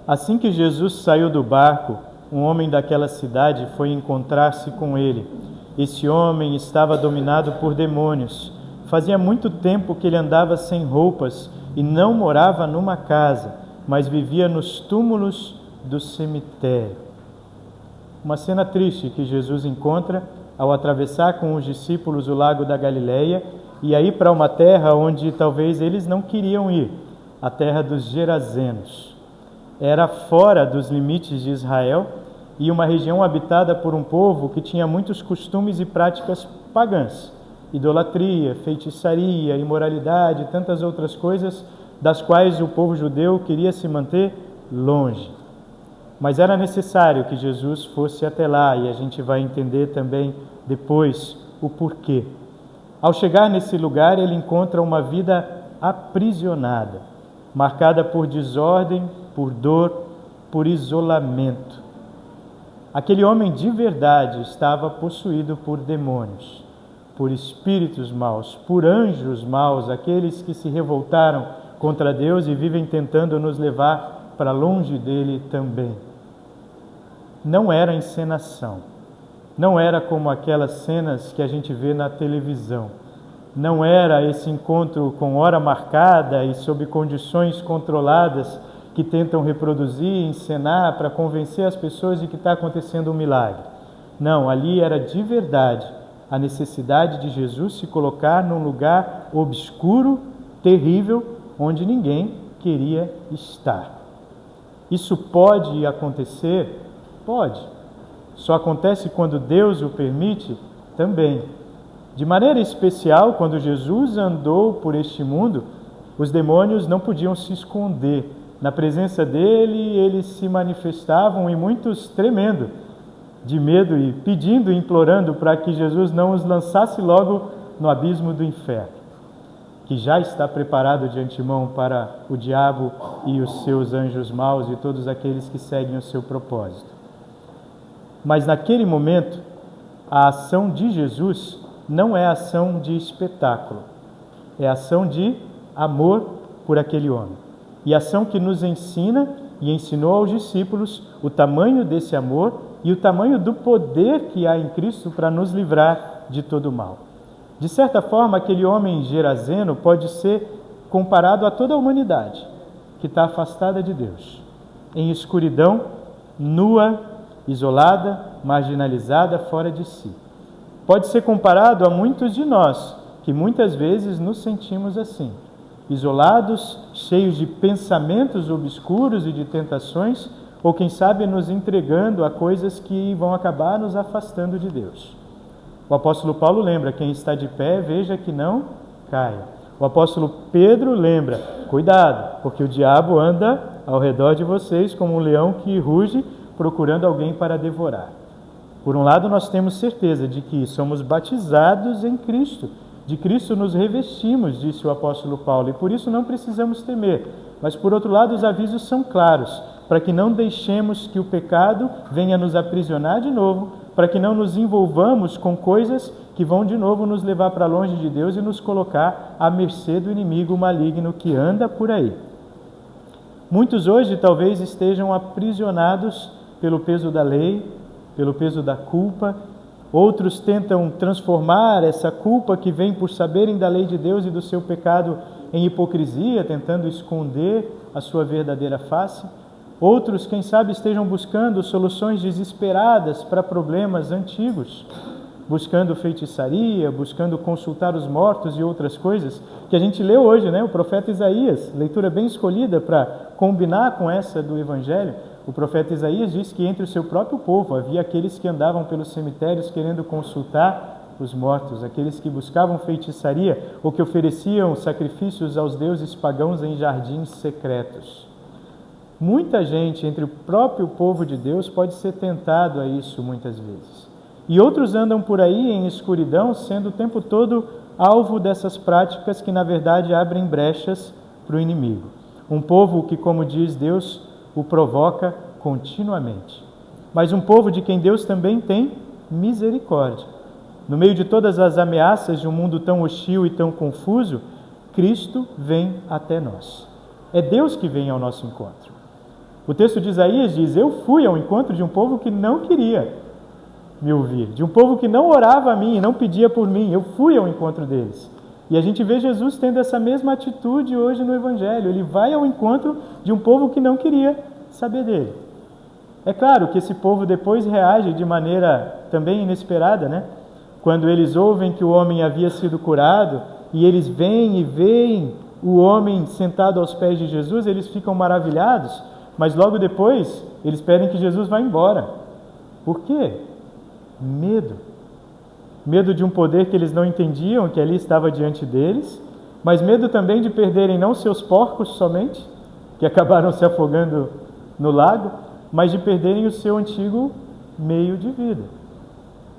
Assim que Jesus saiu do barco, um homem daquela cidade foi encontrar-se com ele. Esse homem estava dominado por demônios. Fazia muito tempo que ele andava sem roupas e não morava numa casa, mas vivia nos túmulos do cemitério. Uma cena triste que Jesus encontra ao atravessar com os discípulos o lago da Galileia e ir para uma terra onde talvez eles não queriam ir, a terra dos Gerazenos. Era fora dos limites de Israel e uma região habitada por um povo que tinha muitos costumes e práticas pagãs, idolatria, feitiçaria, imoralidade e tantas outras coisas das quais o povo judeu queria se manter longe. Mas era necessário que Jesus fosse até lá e a gente vai entender também depois o porquê. Ao chegar nesse lugar, ele encontra uma vida aprisionada, marcada por desordem, por dor, por isolamento. Aquele homem de verdade estava possuído por demônios, por espíritos maus, por anjos maus, aqueles que se revoltaram contra Deus e vivem tentando nos levar para longe dele também. Não era encenação, não era como aquelas cenas que a gente vê na televisão, não era esse encontro com hora marcada e sob condições controladas que tentam reproduzir, encenar para convencer as pessoas de que está acontecendo um milagre. Não, ali era de verdade a necessidade de Jesus se colocar num lugar obscuro, terrível, onde ninguém queria estar. Isso pode acontecer? Pode. Só acontece quando Deus o permite? Também. De maneira especial, quando Jesus andou por este mundo, os demônios não podiam se esconder. Na presença dele, eles se manifestavam e muitos tremendo de medo e pedindo e implorando para que Jesus não os lançasse logo no abismo do inferno, que já está preparado de antemão para o diabo e os seus anjos maus e todos aqueles que seguem o seu propósito. Mas naquele momento, a ação de Jesus não é ação de espetáculo, é ação de amor por aquele homem. E ação que nos ensina e ensinou aos discípulos o tamanho desse amor e o tamanho do poder que há em Cristo para nos livrar de todo o mal. De certa forma, aquele homem gerazeno pode ser comparado a toda a humanidade que está afastada de Deus, em escuridão, nua, isolada, marginalizada, fora de si. Pode ser comparado a muitos de nós, que muitas vezes nos sentimos assim, isolados, cheios de pensamentos obscuros e de tentações, ou quem sabe nos entregando a coisas que vão acabar nos afastando de Deus. O apóstolo Paulo lembra: quem está de pé, veja que não caia. O apóstolo Pedro lembra: cuidado, porque o diabo anda ao redor de vocês como um leão que ruge, procurando alguém para devorar. Por um lado, nós temos certeza de que somos batizados em Cristo, de Cristo nos revestimos, disse o apóstolo Paulo, e por isso não precisamos temer. Mas, por outro lado, os avisos são claros, para que não deixemos que o pecado venha nos aprisionar de novo, para que não nos envolvamos com coisas que vão de novo nos levar para longe de Deus e nos colocar à mercê do inimigo maligno que anda por aí. Muitos hoje talvez estejam aprisionados pelo peso da lei, pelo peso da culpa. Outros tentam transformar essa culpa que vem por saberem da lei de Deus e do seu pecado em hipocrisia, tentando esconder a sua verdadeira face. Outros, quem sabe, estejam buscando soluções desesperadas para problemas antigos, buscando feitiçaria, buscando consultar os mortos e outras coisas que a gente leu hoje, né? O profeta Isaías, leitura bem escolhida para combinar com essa do Evangelho. O profeta Isaías diz que entre o seu próprio povo havia aqueles que andavam pelos cemitérios querendo consultar os mortos, aqueles que buscavam feitiçaria ou que ofereciam sacrifícios aos deuses pagãos em jardins secretos. Muita gente entre o próprio povo de Deus pode ser tentado a isso muitas vezes. E outros andam por aí em escuridão, sendo o tempo todo alvo dessas práticas que, na verdade, abrem brechas para o inimigo. Um povo que, como diz Deus, o provoca continuamente. Mas um povo de quem Deus também tem misericórdia. No meio de todas as ameaças de um mundo tão hostil e tão confuso, Cristo vem até nós. É Deus que vem ao nosso encontro. O texto de Isaías diz: eu fui ao encontro de um povo que não queria me ouvir, de um povo que não orava a mim e não pedia por mim. Eu fui ao encontro deles. E a gente vê Jesus tendo essa mesma atitude hoje no Evangelho. Ele vai ao encontro de um povo que não queria saber dele. É claro que esse povo depois reage de maneira também inesperada, né? Quando eles ouvem que o homem havia sido curado e eles vêm e veem o homem sentado aos pés de Jesus, eles ficam maravilhados, mas logo depois eles pedem que Jesus vá embora. Por quê? Medo. Medo de um poder que eles não entendiam, que ali estava diante deles, mas medo também de perderem não seus porcos somente, que acabaram se afogando no lago, mas de perderem o seu antigo meio de vida,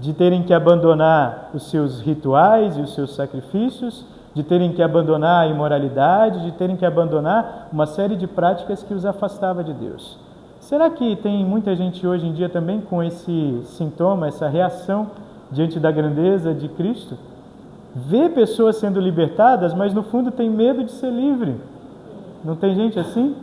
de terem que abandonar os seus rituais e os seus sacrifícios, de terem que abandonar a imoralidade, de terem que abandonar uma série de práticas que os afastava de Deus. Será que tem muita gente hoje em dia também com esse sintoma, essa reação diante da grandeza de Cristo? Vê pessoas sendo libertadas, mas no fundo tem medo de ser livre. Não tem gente assim?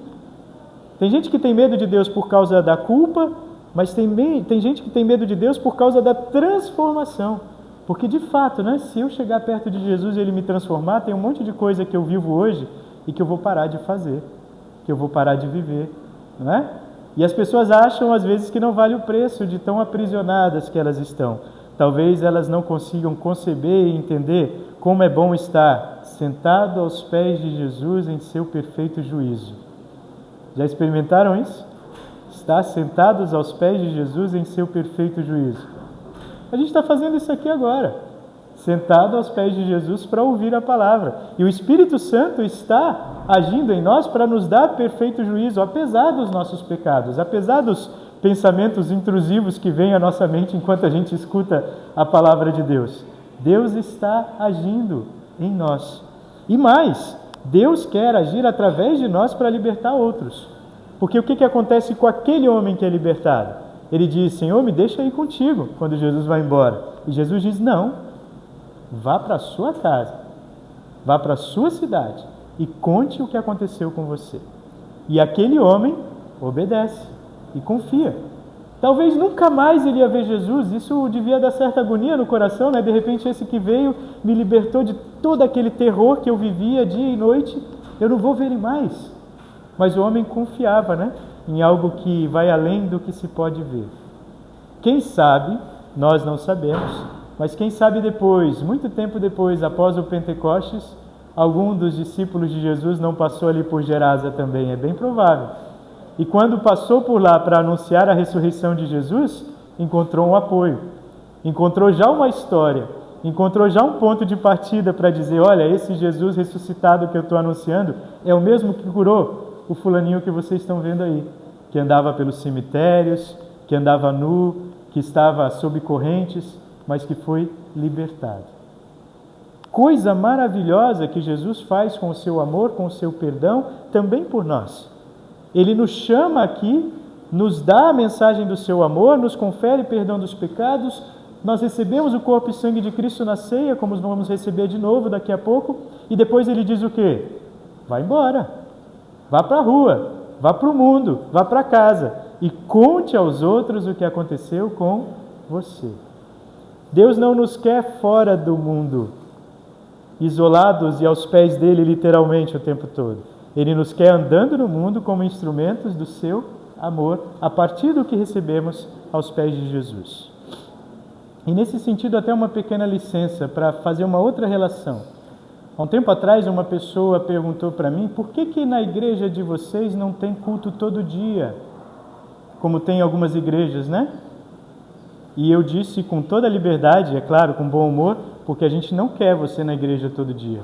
Tem gente que tem medo de Deus por causa da culpa, mas tem gente que tem medo de Deus por causa da transformação. Porque de fato, né, se eu chegar perto de Jesus e Ele me transformar, tem um monte de coisa que eu vivo hoje e que eu vou parar de fazer, que eu vou parar de viver, não é? E as pessoas acham às vezes que não vale o preço de tão aprisionadas que elas estão. Talvez elas não consigam conceber e entender como é bom estar sentado aos pés de Jesus em seu perfeito juízo. Já experimentaram isso? Estar sentados aos pés de Jesus em seu perfeito juízo. A gente está fazendo isso aqui agora, sentado aos pés de Jesus para ouvir a palavra. E o Espírito Santo está agindo em nós para nos dar perfeito juízo, apesar dos nossos pecados, apesar dos pensamentos intrusivos que vêm à nossa mente enquanto a gente escuta a palavra de Deus. Deus está agindo em nós. E mais, Deus quer agir através de nós para libertar outros. Porque o que acontece com aquele homem que é libertado? Ele diz: Senhor, me deixa ir contigo, quando Jesus vai embora. E Jesus diz: não, vá para a sua casa, vá para a sua cidade e conte o que aconteceu com você. E aquele homem obedece e confia. Talvez nunca mais ele ia ver Jesus. Isso devia dar certa agonia no coração, né? De repente esse que veio me libertou de todo aquele terror que eu vivia dia e noite. Eu não vou ver ele mais. Mas o homem confiava, né, em algo que vai além do que se pode ver. Quem sabe, nós não sabemos, mas quem sabe depois, muito tempo depois, após o Pentecostes, algum dos discípulos de Jesus não passou ali por Gerasa também. É bem provável. E quando passou por lá para anunciar a ressurreição de Jesus, encontrou um apoio, encontrou já uma história, encontrou já um ponto de partida para dizer: olha, esse Jesus ressuscitado que eu estou anunciando é o mesmo que curou o fulaninho que vocês estão vendo aí, que andava pelos cemitérios, que andava nu, que estava sob correntes, mas que foi libertado. Coisa maravilhosa que Jesus faz com o seu amor, com o seu perdão, também por nós. Ele nos chama aqui, nos dá a mensagem do seu amor, nos confere perdão dos pecados. Nós recebemos o corpo e sangue de Cristo na ceia, como vamos receber de novo daqui a pouco. E depois ele diz o quê? Vá embora, vá para a rua, vá para o mundo, vá para casa e conte aos outros o que aconteceu com você. Deus não nos quer fora do mundo, isolados e aos pés dele literalmente o tempo todo. Ele nos quer andando no mundo como instrumentos do seu amor, a partir do que recebemos aos pés de Jesus. E nesse sentido, até uma pequena licença para fazer uma outra relação. Há um tempo atrás, uma pessoa perguntou para mim: por que na igreja de vocês não tem culto todo dia, como tem algumas igrejas, né? E eu disse com toda a liberdade, é claro, com bom humor, porque a gente não quer você na igreja todo dia.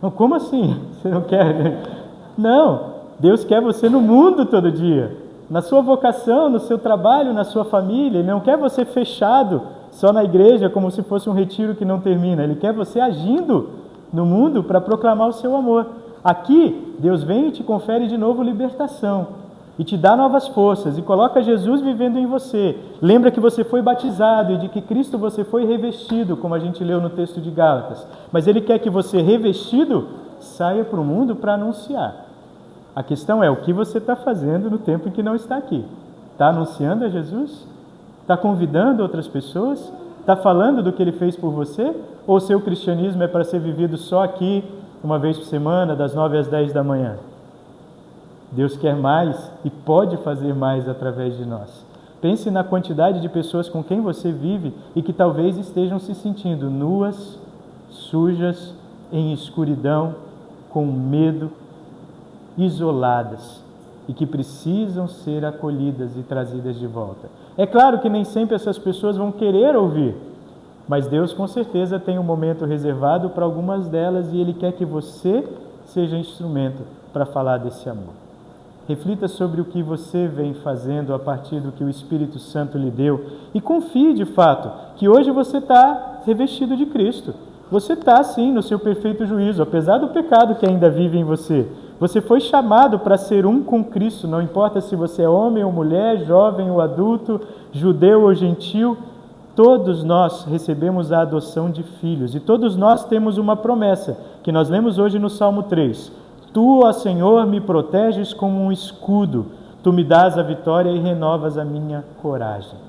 Não, como assim? Você não quer? Não, Deus quer você no mundo todo dia, na sua vocação, no seu trabalho, na sua família. Ele não quer você fechado só na igreja como se fosse um retiro que não termina. Ele quer você agindo no mundo para proclamar o seu amor. Aqui, Deus vem e te confere de novo libertação e te dá novas forças e coloca Jesus vivendo em você. Lembra que você foi batizado e de que Cristo você foi revestido, como a gente leu no texto de Gálatas. Mas Ele quer que você, revestido, saia para o mundo para anunciar. A questão é o que você está fazendo no tempo em que não está aqui. Está anunciando a Jesus? Está convidando outras pessoas? Está falando do que Ele fez por você? Ou seu cristianismo é para ser vivido só aqui, uma vez por semana, das 9 às 10 da manhã? Deus quer mais e pode fazer mais através de nós. Pense na quantidade de pessoas com quem você vive e que talvez estejam se sentindo nuas, sujas, em escuridão, com medo, isoladas e que precisam ser acolhidas e trazidas de volta. É claro que nem sempre essas pessoas vão querer ouvir, mas Deus com certeza tem um momento reservado para algumas delas e Ele quer que você seja instrumento para falar desse amor. Reflita sobre o que você vem fazendo a partir do que o Espírito Santo lhe deu e confie de fato que hoje você está revestido de Cristo. Você está sim no seu perfeito juízo, apesar do pecado que ainda vive em você. Você foi chamado para ser um com Cristo, não importa se você é homem ou mulher, jovem ou adulto, judeu ou gentil. Todos nós recebemos a adoção de filhos e todos nós temos uma promessa que nós lemos hoje no Salmo 3. Tu, ó Senhor, me proteges como um escudo, tu me dás a vitória e renovas a minha coragem.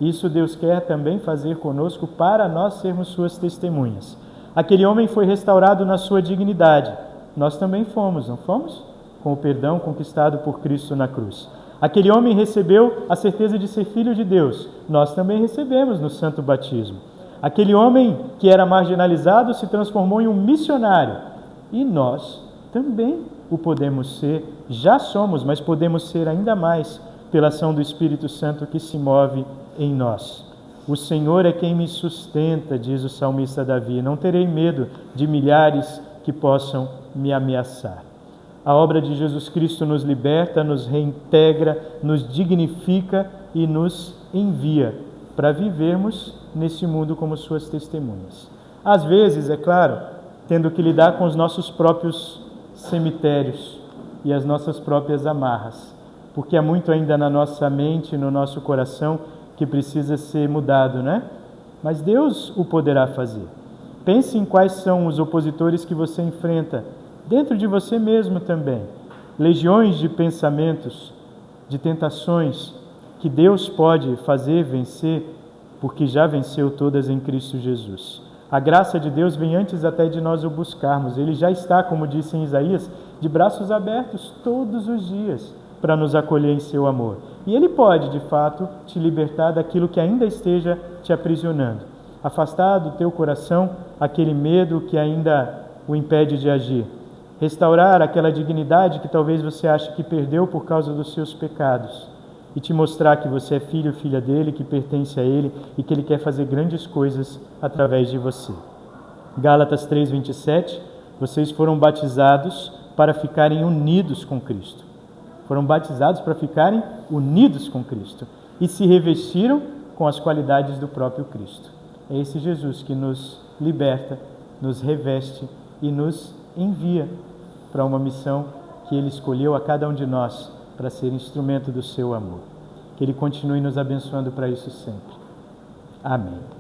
Isso Deus quer também fazer conosco para nós sermos suas testemunhas. Aquele homem foi restaurado na sua dignidade. Nós também fomos, não fomos? Com o perdão conquistado por Cristo na cruz. Aquele homem recebeu a certeza de ser filho de Deus. Nós também recebemos no santo batismo. Aquele homem que era marginalizado se transformou em um missionário. E nós também o podemos ser, já somos, mas podemos ser ainda mais pela ação do Espírito Santo que se move em nós. O Senhor é quem me sustenta, diz o salmista Davi. Não terei medo de milhares que possam me ameaçar. A obra de Jesus Cristo nos liberta, nos reintegra, nos dignifica e nos envia para vivermos nesse mundo como suas testemunhas. Às vezes, é claro, tendo que lidar com os nossos próprios cemitérios e as nossas próprias amarras, porque há muito ainda na nossa mente, no nosso coração, que precisa ser mudado, né? Mas Deus o poderá fazer. Pense em quais são os opositores que você enfrenta, dentro de você mesmo também. Legiões de pensamentos, de tentações, que Deus pode fazer vencer, porque já venceu todas em Cristo Jesus. A graça de Deus vem antes até de nós o buscarmos. Ele já está, como disse em Isaías, de braços abertos todos os dias para nos acolher em seu amor. E Ele pode, de fato, te libertar daquilo que ainda esteja te aprisionando. Afastar do teu coração aquele medo que ainda o impede de agir. Restaurar aquela dignidade que talvez você ache que perdeu por causa dos seus pecados. E te mostrar que você é filho ou filha dele, que pertence a ele e que ele quer fazer grandes coisas através de você. Gálatas 3:27, vocês foram batizados para ficarem unidos com Cristo. Foram batizados para ficarem unidos com Cristo e se revestiram com as qualidades do próprio Cristo. É esse Jesus que nos liberta, nos reveste e nos envia para uma missão que Ele escolheu a cada um de nós para ser instrumento do seu amor. Que Ele continue nos abençoando para isso sempre. Amém.